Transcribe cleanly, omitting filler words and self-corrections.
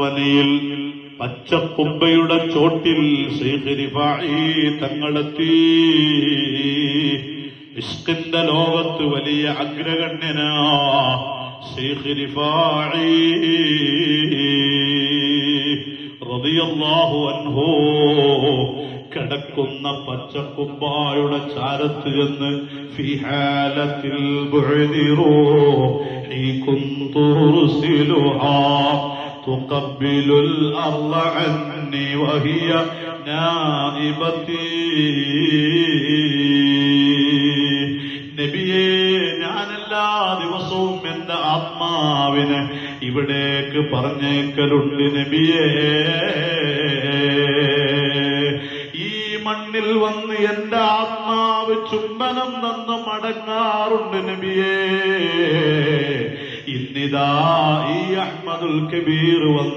വനിയിൽ പച്ചക്കുമ്പയുടെ ചോട്ടിൽ ശൈഖ് റിഫാഈ തങ്ങളെത്തി. ഇഷ്കിന്റെ ലോകത്ത് വലിയ അഗ്രഗണ്യനാ ശൈഖ് റിഫാഈ റളിയല്ലാഹു അൻഹു കിടക്കുന്ന പച്ചക്കുമ്പായുടെ ചാരത്ത് എന്ന് ഫീ ഹാലത്തിൽ ബുഅദി റൂഹി കുന്തു റുസിലുഹാ തുഖബ്ബിലുൽ അർള അന്നി വഹിയ നാഇബതി. നബിയേ, ഞാനെല്ലാ ദിവസവും എന്റെ ആത്മാവിനെ ഇവിടേക്ക് പറഞ്ഞേക്കലുണ്ട് നബിയേ. ഈ മണ്ണിൽ വന്ന് എന്റെ ആത്മാവ് ചുംബനം തന്ന് മടങ്ങാറുണ്ട് നബിയേ. ഇന്നിതാ ഈ അഹ്മദുൽ കബീർ വന്ന്